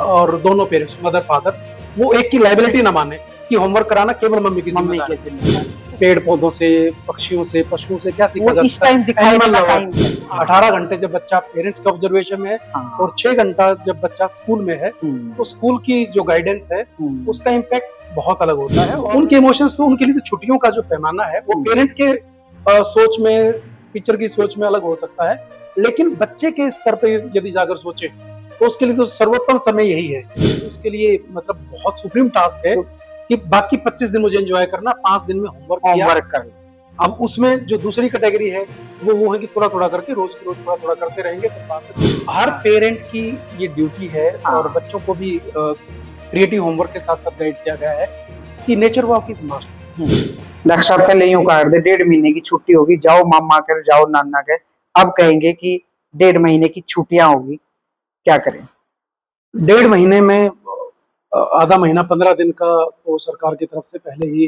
और दोनों parents mother father वो एक की लाइबिलिटी ना माने कि होमवर्क कराना केवल मम्मी की जिम्मेदारी है। पेड़ पौधों से, पक्षियों से, पशुओं से क्या सीखा जा इस सकता है? टाइम दिखाई एनिमल देता लवर। है। 18 घंटे जब बच्चा पेरेंट्स के ऑब्जर्वेशन में है और 6 घंटा जब बच्चा स्कूल में है, तो स्कूल की जो गाइडेंस है उसका इम्पैक्ट बहुत अलग होता है। और उनके इमोशंस तो उनके लिए तो छुट्टियों का जो पैमाना है वो पेरेंट के सोच में, टीचर की सोच में अलग हो सकता है, लेकिन बच्चे के स्तर पे यदि जाकर सोचे तो उसके लिए तो सर्वोत्तम समय यही है। उसके लिए मतलब बहुत सुप्रीम टास्क है कि बाकी 25 दिन मुझे एंजॉय करना, 5 दिन में होमवर्क कर। अब उसमें जो दूसरी कैटेगरी है वो है कि थोड़ा थोड़ा करके रोज की रोज थोड़ा थोड़ा करते रहेंगे। हर पेरेंट की ये ड्यूटी है और बच्चों को भी क्रिएटिव होमवर्क के साथ साथ गाइड किया गया है कि nature walk is must. Doctor साहब पहले यूं कहा करते 1.5 महीने की छुट्टी होगी, जाओ मामा कर, जाओ नाना कर। अब कहेंगे कि 1.5 महीने की छुट्टियां होगी, क्या करें? 1.5 महीने में आधा महीना 15 दिन का तो सरकार की तरफ से पहले ही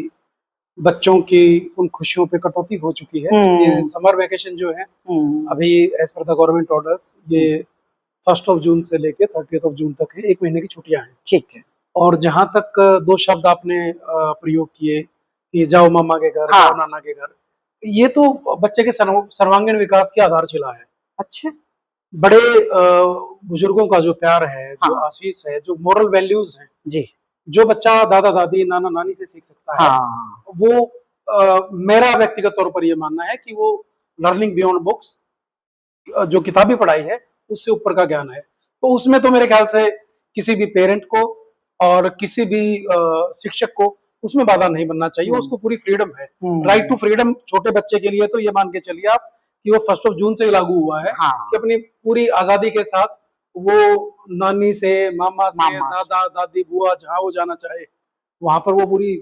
बच्चों की उन खुशियों पे कटौती हो चुकी है। ये समर वेकेशन जो है अभी as per the government orders ये 1 जून से लेके 30 जून तक है, 1 महीने की छुट्टियां हैं। ठीक है। और जहां तक 2 शब्द आपने प्रयोग किए कि जाओ मामा के घर, जाओ नाना के घर, ये तो बच्चे के सर्वांगीण विकास की आधारशिला है। अच्छा। बड़े बुजुर्गों का जो प्यार है, जो आशीष है, जो मोरल वैल्यूज हैं जी, जो बच्चा दादा दादी नाना नानी से सीख सकता है, वो मेरा व्यक्तिगत तौर पर ये मानना है कि वो लर्निंग बियॉन्ड बुक्स, जो किताबी पढ़ाई है उससे ऊपर का ज्ञान है। तो उसमें तो मेरे ख्याल से किसी भी पेरेंट को और किसी भी शिक्षक को उसमें बाधा नहीं बनना चाहिए। उसको पूरी फ्रीडम है, राइट टू फ्रीडम। छोटे बच्चे के लिए तो ये मान के चलिए आप कि वो 1 जून से लागू हुआ है कि अपनी पूरी आजादी के साथ वो नानी से, मामा से, दादा दादी, बुआ जहाँ वो जाना चाहे वहां पर वो पूरी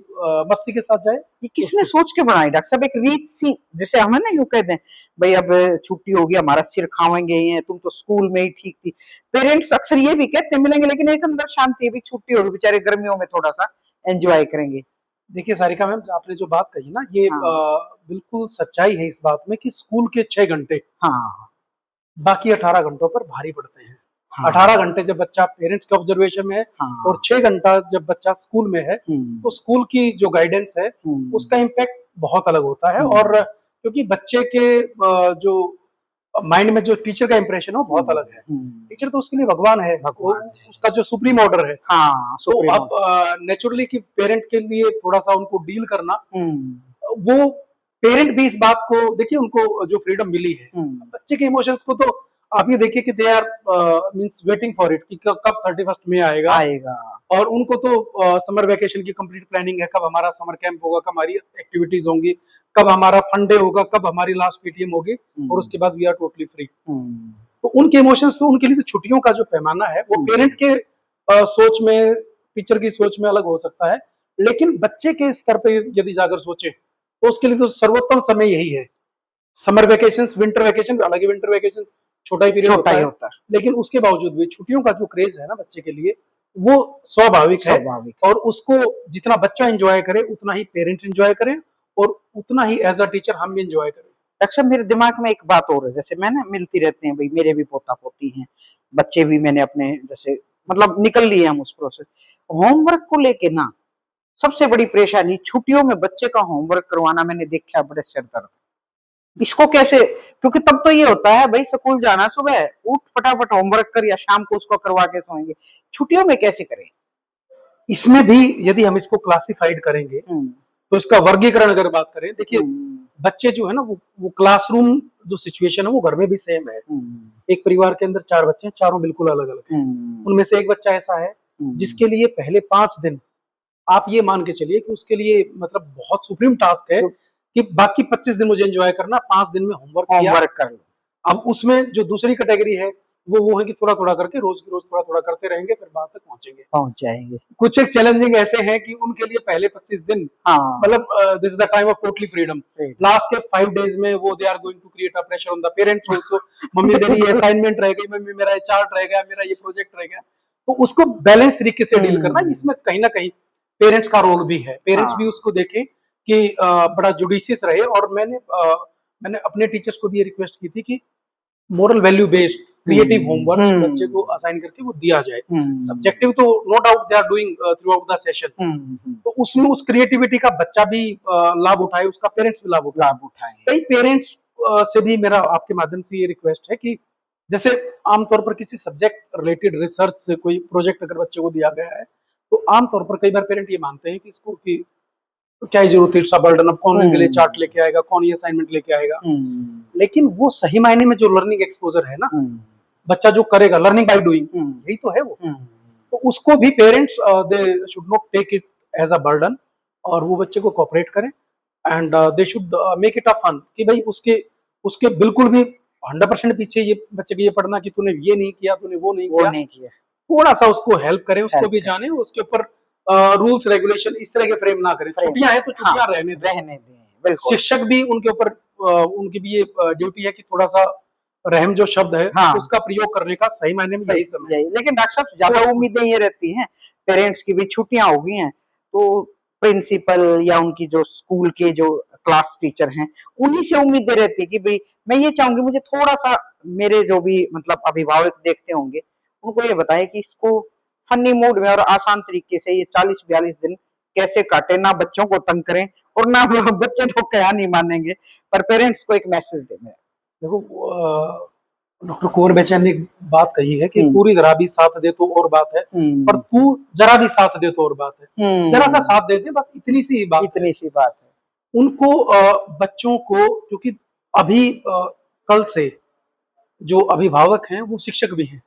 मस्ती के साथ जाए। ये किसने सोच के बनाई डॉक्टर साहब? एक रीत सी, जैसे हमें ना यूं कहते हैं भाई अब छुट्टी होगी, हमारा सिर खावेंगे ही, तुम तो स्कूल में ही ठीक थी। पेरेंट्स अक्सर ये भी कहते हैं मिलेंगे, लेकिन एक अंदर शांति है भी, छुट्टी होगी, बेचारे गर्मियों में थोड़ा सा एंजॉय करेंगे। देखिए सारिका मैम, आपने जो बात कही ना ये बिल्कुल सच्चाई है इस बात में कि स्कूल के 6 घंटे बाकी 18 घंटों पर भारी पड़ते हैं। 18 घंटे जब बच्चा पेरेंट्स के ऑब्जर्वेशन में है और 6 घंटा जब बच्चा स्कूल में है, तो स्कूल की जो गाइडेंस है उसका इम्पैक्ट बहुत अलग होता है। और क्योंकि बच्चे के जो माइंड में जो टीचर का इंप्रेशन है वो बहुत अलग है। टीचर तो उसके लिए भगवान है, उसका जो सुप्रीम ऑर्डर है। तो अब नेचुरली कि पेरेंट के लिए थोड़ा सा उनको डील करना, वो पेरेंट भी इस बात को देखिए, उनको जो फ्रीडम मिली है, बच्चे के इमोशंस को तो आप ये देखिए कि they are means waiting for it कि कब 31 में आएगा। और उनको तो समर वेकेशन की कंप्लीट प्लानिंग है, कब हमारा समर कैंप होगा, कब हमारी एक्टिविटीज होंगी, कब हमारा फन डे होगा, कब हमारी लास्ट पीटीएम होगी, और उसके बाद वी आर टोटली फ्री। तो उनके इमोशंस तो उनके लिए तो छुट्टियों का जो पैमाना है वो पेरेंट के सोच में, टीचर की सोच में अलग हो सकता है, लेकिन बच्चे के स्तर पे यदि जाकर सोचे तो उसके लिए तो सर्वोत्तम समय यही है। समर वेकेशन, विंटर वेकेशन, हालांकि विंटर वेकेशन छोटा ही पीरियड होता है, लेकिन उसके बावजूद भी छुट्टियों का जो क्रेज है ना बच्चे के लिए वो स्वाभाविक है। और उसको जितना बच्चा एंजॉय करे उतना ही पेरेंट्स एंजॉय करें और उतना ही एज अ टीचर हम भी एंजॉय करें। अच्छा, मेरे दिमाग में एक बात और है, जैसे मैं ना मिलती रहते हैं भाई, मेरे भी पोता पोती हैं, बच्चे भी मैंने अपने जैसे मतलब निकल लिए हम उस प्रोसेस। होमवर्क को लेके ना सबसे बड़ी परेशानी छुट्टियों में बच्चे का होमवर्क करवाना, मैंने देखा बड़े सिर दर्द। इसको कैसे, क्योंकि तब तो ये होता है भाई स्कूल जाना, सुबह उठ फटाफट होमवर्क कर या शाम को उसको करवा के सोएंगे, छुट्टियों में कैसे करें? इसमें भी यदि हम इसको क्लासिफाइड करेंगे तो इसका वर्गीकरण अगर बात करें, देखिए बच्चे जो है ना वो क्लासरूम जो सिचुएशन है वो घर में भी सेम है। एक परिवार के अंदर 4 बच्चे हैं, चारों बिल्कुल अलग अलग हैं। उनमें से एक बच्चा ऐसा है जिसके लिए पहले 5 दिन आप ये मान के चलिए कि उसके लिए मतलब बहुत सुप्रीम टास्क है कि बाकी 25 दिन मुझे एंजॉय करना, 5 दिन में होमवर्क कर लो। अब उसमें जो दूसरी कैटेगरी है वो है कि थोड़ा थोड़ा करके रोज की रोज थोड़ा थोड़ा करते रहेंगे, फिर बात तक पहुंच जाएंगे। कुछ एक चैलेंजिंग ऐसे हैं कि उनके लिए पहले 25 दिन मतलब this is the time of totally freedom. Last के 5 डेज में वो they are going to create a pressure on the parents also. Mummy मेरी ये असाइनमेंट रह गई, मम्मी मेरा ये चार्ट रह गया, मेरा ये प्रोजेक्ट रह गया। तो उसको बैलेंस तरीके से डील करना, इसमें कहीं ना कहीं पेरेंट्स का रोल भी है। पेरेंट्स भी उसको देखें कि बड़ा जुडिशियस रहे। और मैंने अपने टीचर्स को भी ये रिक्वेस्ट की थी कि moral value based creative homework बच्चे को असाइन करके वो दिया जाए। सब्जेक्टिव तो no doubt they are doing throughout the session, तो उसमें उस क्रिएटिविटी का बच्चा भी लाभ उठाए, उसका पेरेंट्स भी लाभ उठाए। कई पेरेंट्स से भी मेरा आपके माध्यम से ये रिक्वेस्ट है कि जैसे आमतौर पर किसी सब्जेक्ट रिलेटेड रिसर्च से कोई प्रोजेक्ट अगर बच्चे को दिया गया है, तो आमतौर पर कई बार पेरेंट ये मानते हैं कि इसको कि तो क्या ही जरूरत है, इट्स बर्डन, अब कौन इनके लिए चार्ट लेके आएगा, कौन ये असाइनमेंट लेके आएगा। लेकिन वो सही मायने में जो लर्निंग एक्सपोजर है ना, बच्चा जो करेगा लर्निंग बाय डूइंग, यही तो है वो। तो उसको भी parents they should not take it as a burden, और वो बच्चे को कोऑपरेट करें and they should make it a fun, कि भाई उसके उसके बिल्कुल भी 100% पीछे ये बच्चे के ये पढ़ना कि तूने ये नहीं किया, तूने वो नहीं किया। थोड़ा सा उसको हेल्प करें, उसको भी जाने, उसके ऊपर रूल्स रेगुलेशन इस तरह के फ्रेम ना करें। छुट्टियां हैं तो छुट्टियां रहने दें। शिक्षक भी उनके ऊपर उनकी भी ये ड्यूटी है कि थोड़ा सा रहम जो शब्द है उसका प्रयोग करने का सही मायने में यही समय है। लेकिन डॉक्टर साहब ज्यादा उम्मीदें ये रहती हैं पेरेंट्स की भी, छुट्टियां हो गई हैं तो प्रिंसिपल या उनकी जो स्कूल के जो क्लास टीचर हैं उन्हीं से उम्मीदें रहती है कि भाई मैं ये चाहूंगी मुझे थोड़ा सा मेरे जो भी मतलब अभिभावक देखते होंगे उनको ये बताएं कि इसको फनी मूड में और आसान तरीके से ये 40-42 दिन कैसे काटे, ना बच्चों को तंग करें और ना बच्चे तो क्या नहीं मानेंगे, पर पेरेंट्स को एक मैसेज देना है। देखो डॉक्टर कुंवर बेचैन ने एक बात कही है कि पूरी तरह भी साथ दे तो और बात है, पर तू जरा भी साथ दे तो और बात है। जरा सा साथ दे दे, बस इतनी सी बात है। उनको बच्चों को, क्योंकि अभी कल से जो अभिभावक हैं वो शिक्षक भी हैं।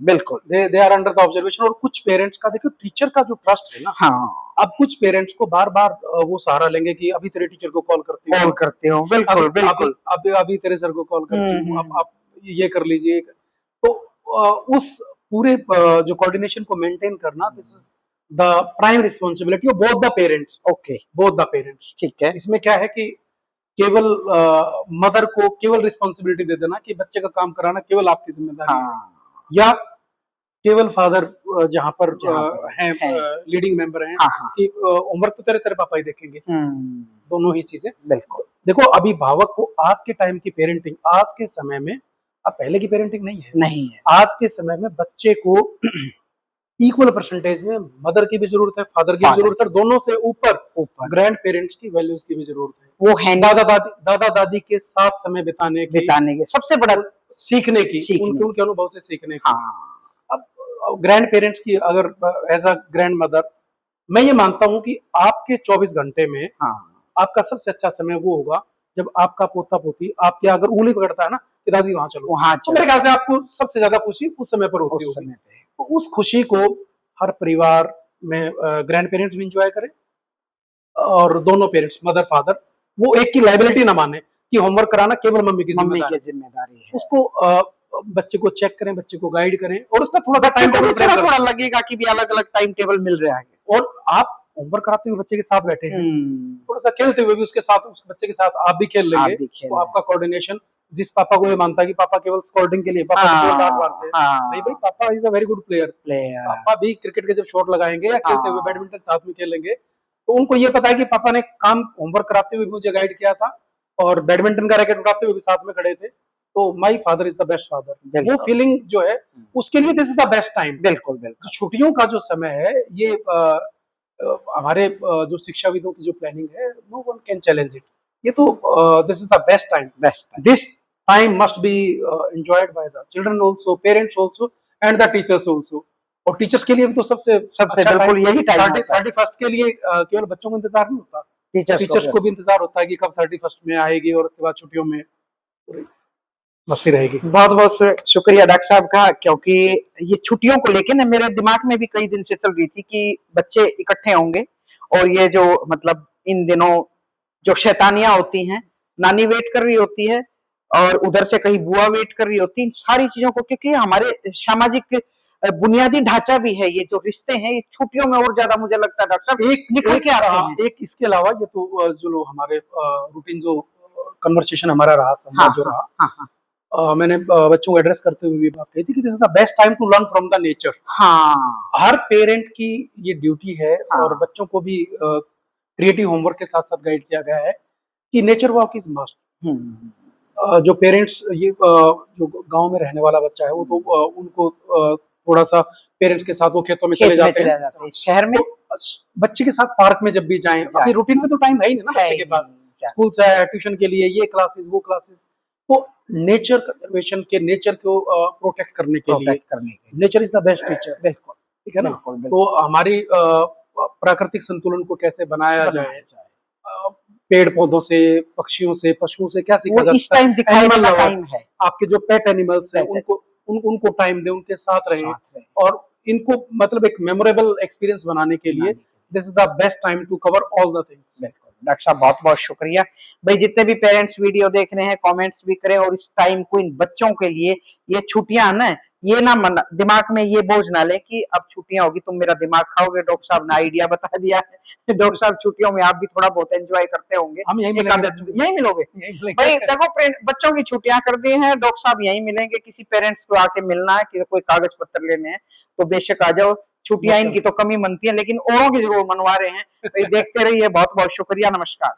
बिल्कुल, they are under the observation. और कुछ पेरेंट्स का देखो, टीचर का जो ट्रस्ट है ना, अब कुछ पेरेंट्स को बार बार वो सहारा लेंगे कि अभी तेरे टीचर को कॉल करते हो, बिल्कुल अभी तेरे सर को कॉल करती हूँ, आप ये कर लीजिए। तो उस पूरे जो कोऑर्डिनेशन को मेंटेन करना, this is the prime responsibility of both the parents. Both the parents, ठीक है। इसमें क्या है कि केवल मदर को केवल रिस्पॉन्सिबिलिटी दे देना कि बच्चे का काम कराना केवल आपकी जिम्मेदारी है, या केवल फादर जहां पर हैं लीडिंग मेंबर हैं कि होमवर्क तो तेरे पापा ही देखेंगे। दोनों ही चीजें बिल्कुल। देखो, अभिभावक को आज के टाइम की पेरेंटिंग, आज के समय में, अब पहले की पेरेंटिंग नहीं है। आज के समय में बच्चे को इक्वल परसेंटेज में मदर की भी जरूरत है, फादर की भी जरूरत है, दोनों से ऊपर ग्रैंड पेरेंट्स की वैल्यूज की भी जरूरत है। वो है दादा दादी के साथ समय बिताने की सबसे बड़ा सीखने की, उनके अनुभव से सीखने की। अब ग्रैंड पेरेंट्स की अगर एज अ ग्रैंड मदर, मैं ये मानता हूँ कि आपके 24 घंटे में आपका सबसे अच्छा समय वो होगा जब आपका पोता पोती आपके अगर उंगली पकड़ता है ना कि दादी वहां चलो, तो मेरे ख्याल से आपको सबसे ज्यादा खुशी उस समय पर होती होगी। तो उस खुशी को हर परिवार में ग्रैंड पेरेंट्स भी इंजॉय करें, और दोनों पेरेंट्स, मदर फादर, वो एक की लाइबिलिटी ना माने कि होमवर्क कराना केवल मम्मी की जिम्मेदारी है। उसको बच्चे को चेक करें, बच्चे को गाइड करें, और उसका थोड़ा सा टाइम टेबल थोड़ा लगेगा कि भी अलग अलग टाइम टेबल मिल रहा है, और आप होमवर्क कराते हुए बच्चे के साथ बैठे हैं, थोड़ा सा खेलते हुए भी उसके साथ, उस बच्चे के साथ आप भी खेल लेंगे, तो आपका कोऑर्डिनेशन, जिस पापा को ये मानता है कि पापा केवल स्कोरिंग के लिए, पापा केवल डांट मारते हैं, नहीं भाई, पापा is a very good player. पापा भी क्रिकेट के जब शॉट लगाएंगे या खेलते हुए बैडमिंटन साथ में खेलेंगे, तो उनको ये पता है कि पापा ने काम होमवर्क कराते हुए मुझे गाइड किया था, और बैडमिंटन का रैकेट उठाते हुए भी साथ में खड़े थे, तो my father is the best father. वो फीलिंग जो है उसके लिए this is the best time. बिल्कुल। छुट्टियों का जो समय है, ये हमारे जो शिक्षाविदों की जो प्लानिंग है, no one can challenge it. ये तो this is the best time. This time must be enjoyed by the children also, parents also, and the teachers also. और टीचर्स के लिए भी तो सबसे बिल्कुल यही टाइम। 31st के लिए केवल बच्चों को इंतजार नहीं होता, टीचर्स को भी इंतजार होता है कि कब 31st में आएगी, और उसके बाद छुट्टियों में मस्ती रहेगी। बहुत बहुत शुक्रिया डॉक्टर साहब का, क्योंकि ये छुट्टियों को लेके ना मेरे दिमाग में भी कई दिन से चल रही थी कि बच्चे इकट्ठे होंगे, और ये जो मतलब इन दिनों जो शैतानियां होती हैं, नानी वेट कर रही होती है और उधर से कहीं बुआ वेट कर रही होती है, इन सारी चीजों को, क्योंकि हमारे सामाजिक बुनियादी ढांचा भी है, ये जो रिश्ते हैं ये छुट्टियों में और ज्यादा मुझे लगता है डॉक्टर साहब एक निकल के आते हैं। एक इसके अलावा ये तो जो हमारे रूटीन जो कन्वर्सेशन हमारा रहा, संवाद जो रहा, मैंने बच्चों को एड्रेस करते हुए भी बात कही थी कि this is the best time to learn from the nature. हर पेरेंट की ये ड्यूटी है, और बच्चों को भी क्रिएटिव होमवर्क के साथ साथ गाइड किया गया है कि नेचर वॉक इज मस्ट। जो पेरेंट्स ये जो गांव में रहने वाला बच्चा है वो तो उनको थोड़ा सा पेरेंट्स के साथ वो खेतों में चले खेत में जाते चले हैं। जाते हैं शहर में, तो बच्चे के साथ पार्क में जब भी जाएं, अभी रूटीन में तो टाइम है ही नहीं ना है बच्चे ही के पास, नहीं, स्कूल से आया ट्यूशन के लिए ये क्लासेस वो क्लासेस, तो नेचर कंजर्वेशन के नेचर को प्रोटेक्ट करने के लिए, प्रोटेक्ट करने के लिए। Nature is the best teacher, बिल्कुल ठीक है ना। बिल्कुल तो बिल्कुल हमारी प्राकृतिक संतुलन को कैसे बनाया बनाया जाए, जाए, पेड़ पौधों से, पक्षियों से, पशुओं से क्या सीखा वो जा इस सकता टाइम है, दिखाने एनिमल का लवर, टाइम है, आपके जो पेट एनिमल्स हैं Pet उनको उनको टाइम दें, उनके साथ रहें, साथ में और इनको मतलब एक मेमोरेबल एक्सपीरियंस बनाने के लिए बनाने के लिए। This is the best time to cover all the things. बिल्कुल डॉक्टर साहब, बहुत बहुत शुक्रिया भाई। जितने भी पेरेंट्स वीडियो देख रहे हैं कमेंट्स भी करें, और इस टाइम को इन बच्चों के लिए, ये छुट्टियां ना, ये ना मन दिमाग में ये बोझ ना ले कि अब छुट्टियां होगी तुम मेरा दिमाग खाओगे। डॉक्टर साहब ने आइडिया बता दिया है। डॉक्टर साहब छुट्टियों में आप भी थोड़ा बहुत एंजॉय करते होंगे, हम यहीं एक आदत मिलेंगे, यही मिलोगे यहीं भाई। मिलेंगे। देखो बच्चों की छुट्टियां कर दी हैं, डॉक्टर साहब यहीं मिलेंगे। किसी पेरेंट्स को आके मिलना है कि कोई कागज पत्र लेने हैं तो बेशक आ जाओ। छुट्टियां इनकी तो कमी मनती है, लेकिन औरों की जरूर मनवा रहे हैं। भाई देखते रहिए, बहुत बहुत शुक्रिया, नमस्कार।